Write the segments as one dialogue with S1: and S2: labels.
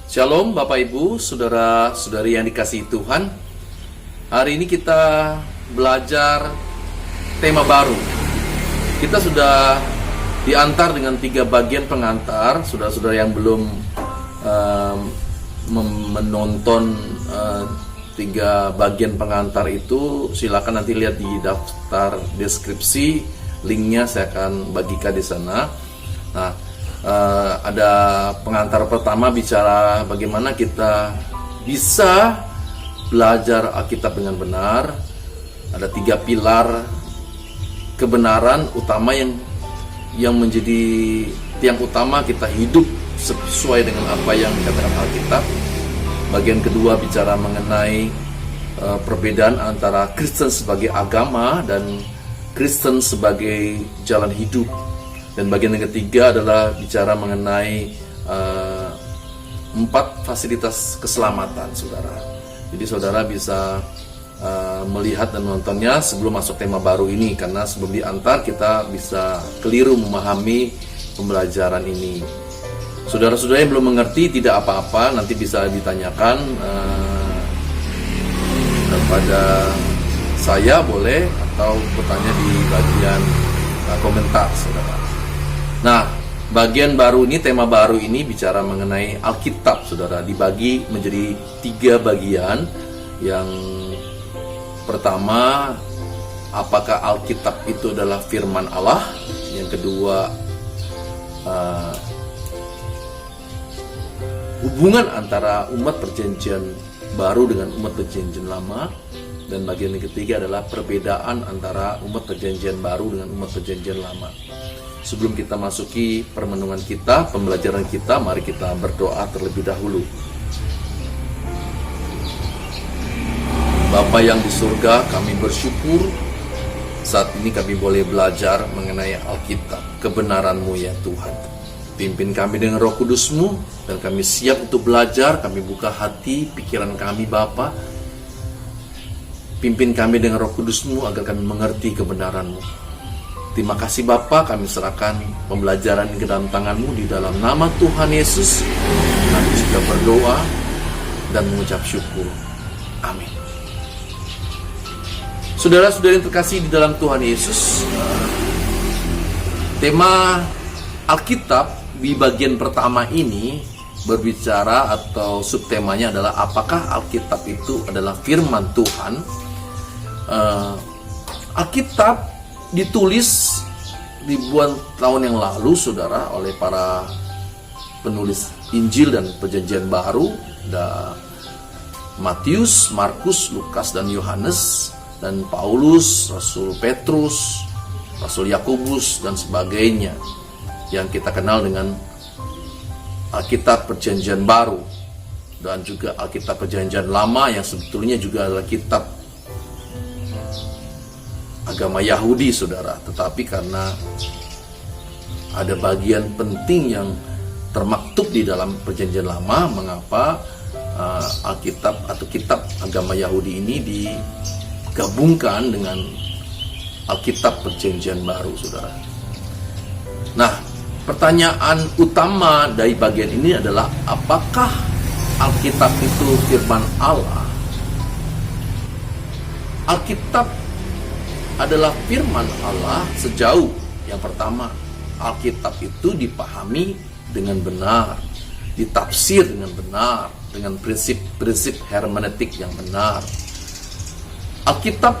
S1: Shalom Bapak Ibu, Saudara-saudari yang dikasihi Tuhan. Hari ini kita belajar tema baru. Kita sudah diantar dengan 3 bagian pengantar. Saudara-saudara yang belum menonton 3 bagian pengantar itu, silakan nanti lihat di daftar deskripsi. Linknya saya akan bagikan di sana. Nah, ada pengantar pertama bicara bagaimana kita bisa belajar Alkitab dengan benar. Ada 3 pilar kebenaran utama yang menjadi tiang utama kita hidup sesuai dengan apa yang dikatakan Alkitab. Bagian kedua bicara mengenai perbedaan antara Kristen sebagai agama dan Kristen sebagai jalan hidup. Dan bagian yang ketiga adalah bicara mengenai 4 fasilitas keselamatan, saudara. Jadi saudara bisa melihat dan menontonnya sebelum masuk tema baru ini, karena sebelum diantar kita bisa keliru memahami pembelajaran ini. Saudara-saudara yang belum mengerti tidak apa-apa, nanti bisa ditanyakan kepada saya boleh, atau bertanya di bagian komentar, saudara. Nah, bagian baru ini, tema baru ini bicara mengenai Alkitab, saudara. Dibagi menjadi 3 bagian. Yang pertama, apakah Alkitab itu adalah firman Allah? Yang kedua, hubungan antara umat perjanjian baru dengan umat perjanjian lama. Dan bagian yang ketiga adalah perbedaan antara umat perjanjian baru dengan umat perjanjian lama. Sebelum kita masuki permenungan kita, pembelajaran kita, mari kita berdoa terlebih dahulu. Bapa yang di surga, kami bersyukur saat ini kami boleh belajar mengenai Alkitab, kebenaran-Mu ya Tuhan. Pimpin kami dengan Roh Kudus-Mu, dan kami siap untuk belajar. Kami buka hati, pikiran kami Bapa. Pimpin kami dengan Roh Kudus-Mu agar kami mengerti kebenaran-Mu. Terima kasih Bapa, kami serahkan pembelajaran ke dalam tangan-Mu di dalam nama Tuhan Yesus. Kami sudah berdoa dan mengucap syukur. Amin. Saudara-saudari yang terkasih di dalam Tuhan Yesus, tema Alkitab di bagian pertama ini berbicara, atau subtemanya adalah apakah Alkitab itu adalah firman Tuhan. Alkitab ditulis ribuan tahun yang lalu, saudara, oleh para penulis Injil dan Perjanjian Baru, ada Matius, Markus, Lukas, dan Yohanes, dan Paulus, Rasul Petrus, Rasul Yakobus, dan sebagainya, yang kita kenal dengan Alkitab Perjanjian Baru, dan juga Alkitab Perjanjian Lama yang sebetulnya juga adalah kitab agama Yahudi, saudara. Tetapi karena ada bagian penting yang termaktub di dalam Perjanjian Lama, mengapa Alkitab atau kitab agama Yahudi ini digabungkan dengan Alkitab Perjanjian Baru, saudara. Nah, pertanyaan utama dari bagian ini adalah apakah Alkitab itu firman Allah? Alkitab adalah firman Allah sejauh yang pertama Alkitab itu dipahami dengan benar, ditafsir dengan benar, dengan prinsip-prinsip hermeneutik yang benar. Alkitab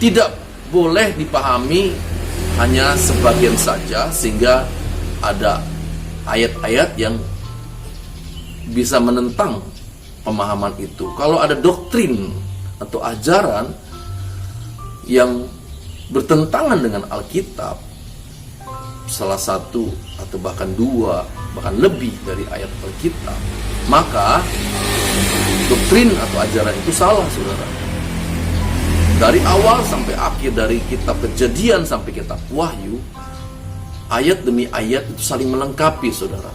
S1: tidak boleh dipahami hanya sebagian saja, sehingga ada ayat-ayat yang bisa menentang pemahaman itu. Kalau ada doktrin atau ajaran yang bertentangan dengan Alkitab, salah satu atau bahkan 2, bahkan lebih dari ayat Alkitab, maka doktrin atau ajaran itu salah, saudara. Dari awal sampai akhir, dari kitab Kejadian sampai kitab Wahyu, ayat demi ayat itu saling melengkapi, saudara.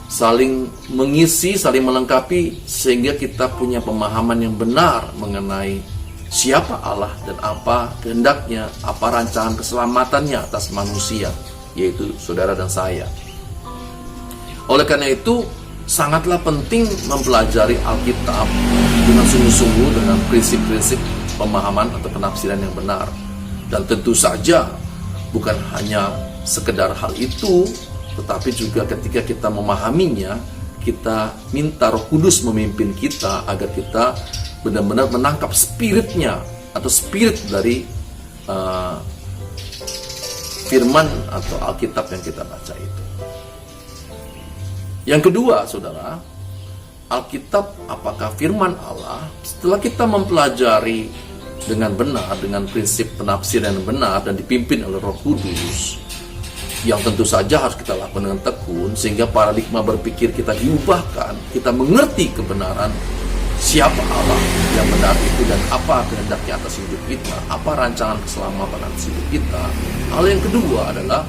S1: Saling mengisi, saling melengkapi, sehingga kita punya pemahaman yang benar mengenai siapa Allah dan apa kehendaknya, apa rancangan keselamatannya atas manusia, yaitu saudara dan saya. Oleh karena itu, sangatlah penting mempelajari Alkitab dengan sungguh-sungguh dengan prinsip-prinsip pemahaman atau penafsiran yang benar. Dan tentu saja bukan hanya sekedar hal itu, tetapi juga ketika kita memahaminya, kita minta Roh Kudus memimpin kita agar kita benar-benar menangkap spiritnya atau spirit dari firman atau Alkitab yang kita baca itu. Yang kedua, saudara, Alkitab apakah firman Allah? Setelah kita mempelajari dengan benar, dengan prinsip penafsiran yang benar dan dipimpin oleh Roh Kudus, yang tentu saja harus kita lakukan dengan tekun, sehingga paradigma berpikir kita diubahkan, kita mengerti kebenaran siapa Allah yang benar itu dan apa kehendaknya atas hidup kita, apa rancangan keselamatan atas hidup kita. Hal yang kedua adalah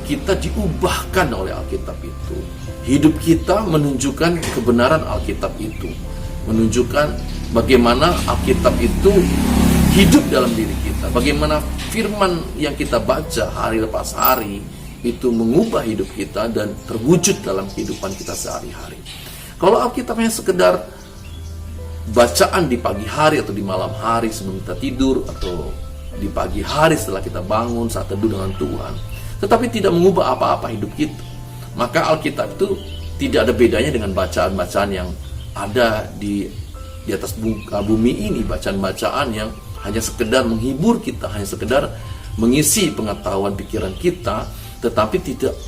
S1: kita diubahkan oleh Alkitab itu. Hidup kita menunjukkan kebenaran Alkitab itu, menunjukkan bagaimana Alkitab itu hidup dalam diri kita, bagaimana firman yang kita baca hari lepas hari itu mengubah hidup kita dan terwujud dalam kehidupan kita sehari-hari. Kalau Alkitabnya sekedar bacaan di pagi hari atau di malam hari sebelum kita tidur, atau di pagi hari setelah kita bangun saat teduh dengan Tuhan, tetapi tidak mengubah apa-apa hidup kita, maka Alkitab itu tidak ada bedanya dengan bacaan-bacaan yang ada di atas bumi ini, bacaan-bacaan yang hanya sekedar menghibur kita, hanya sekedar mengisi pengetahuan pikiran kita, tetapi tidak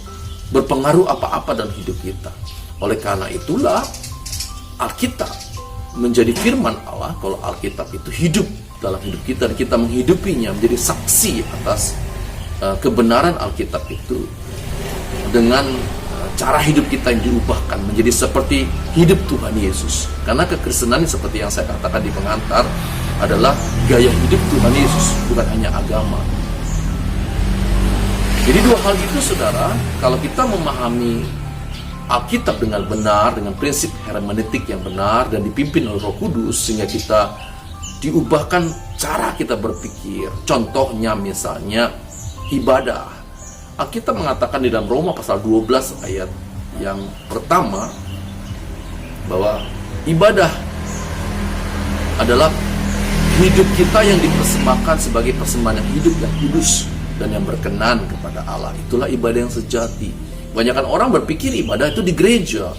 S1: berpengaruh apa-apa dalam hidup kita. Oleh karena itulah Alkitab menjadi firman Allah. Kalau Alkitab itu hidup dalam hidup kita dan kita menghidupinya, menjadi saksi atas kebenaran Alkitab itu, dengan cara hidup kita yang diubahkan menjadi seperti hidup Tuhan Yesus. Karena kekristenan seperti yang saya katakan di pengantar adalah gaya hidup Tuhan Yesus, bukan hanya agama. Jadi dua hal itu, saudara, kalau kita memahami Alkitab dengan benar, dengan prinsip hermeneutik yang benar dan dipimpin oleh Roh Kudus, sehingga kita diubahkan cara kita berpikir. Contohnya misalnya ibadah. Alkitab mengatakan di dalam Roma pasal 12 ayat yang pertama bahwa ibadah adalah hidup kita yang dipersembahkan sebagai persembahan yang hidup, yang kudus, dan yang berkenan kepada Allah. Itulah ibadah yang sejati. Kebanyakan orang berpikir ibadah itu di gereja,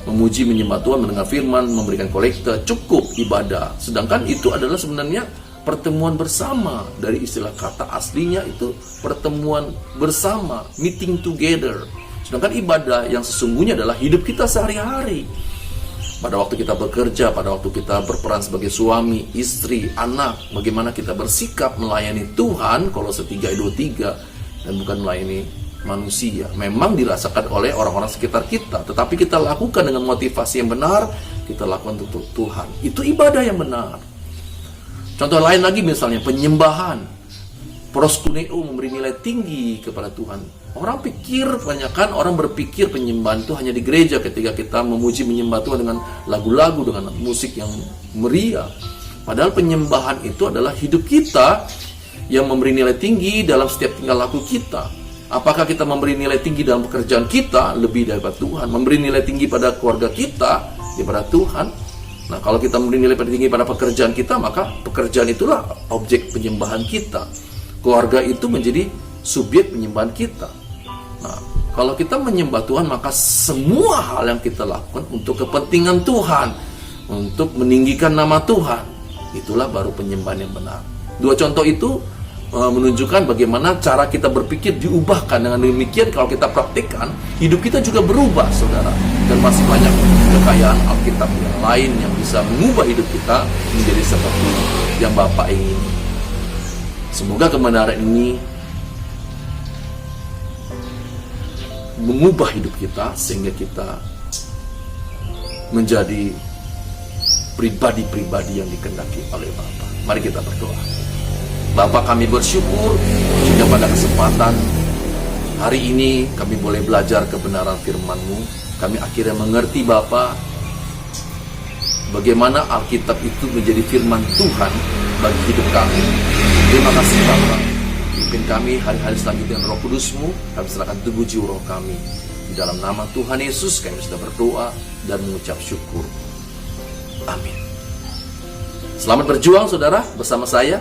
S1: memuji, menyembah Tuhan, mendengar firman, memberikan kolekte, cukup ibadah. Sedangkan itu adalah sebenarnya pertemuan bersama. Dari istilah kata aslinya itu pertemuan bersama, meeting together. Sedangkan ibadah yang sesungguhnya adalah hidup kita sehari-hari. Pada waktu kita bekerja, pada waktu kita berperan sebagai suami, istri, anak, bagaimana kita bersikap melayani Tuhan, Kolose 3:23, dan bukan melayani manusia. Memang dirasakan oleh orang-orang sekitar kita, tetapi kita lakukan dengan motivasi yang benar, kita lakukan untuk Tuhan. Itu ibadah yang benar. Contoh lain lagi misalnya penyembahan. Proskuneo, memberi nilai tinggi kepada Tuhan. Orang kebanyakan orang berpikir penyembahan itu hanya di gereja, ketika kita memuji menyembah Tuhan dengan lagu-lagu, dengan musik yang meriah. Padahal penyembahan itu adalah hidup kita yang memberi nilai tinggi dalam setiap tingkah laku kita. Apakah kita memberi nilai tinggi dalam pekerjaan kita lebih daripada Tuhan? Memberi nilai tinggi pada keluarga kita daripada Tuhan? Nah, kalau kita memberi nilai tinggi pada pekerjaan kita, maka pekerjaan itulah objek penyembahan kita. Keluarga itu menjadi subjek penyembahan kita. Nah, kalau kita menyembah Tuhan, maka semua hal yang kita lakukan untuk kepentingan Tuhan, untuk meninggikan nama Tuhan, itulah baru penyembahan yang benar. Dua contoh itu menunjukkan bagaimana cara kita berpikir diubahkan. Dengan demikian, kalau kita praktikkan, hidup kita juga berubah, saudara. Dan masih banyak kekayaan Alkitab yang lain yang bisa mengubah hidup kita menjadi seperti yang Bapa ingini. Semoga kebenaran ini mengubah hidup kita sehingga kita menjadi pribadi-pribadi yang dikehendaki oleh Bapa. Mari kita berdoa. Bapa, kami bersyukur jika pada kesempatan hari ini kami boleh belajar kebenaran firman-Mu. Kami akhirnya mengerti, Bapa, bagaimana Alkitab itu menjadi firman Tuhan bagi hidup kami. Terima kasih, Bapa. Pimpin kami hari-hari selanjutnya dengan Roh Kudus-Mu. Kami serahkan tubuh jiwa roh kami. Di dalam nama Tuhan Yesus kami sudah berdoa dan mengucap syukur. Amin. Selamat berjuang saudara bersama saya.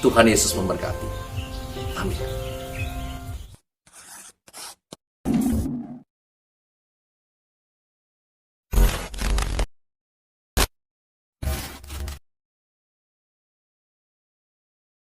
S1: Tuhan Yesus memberkati. Amin.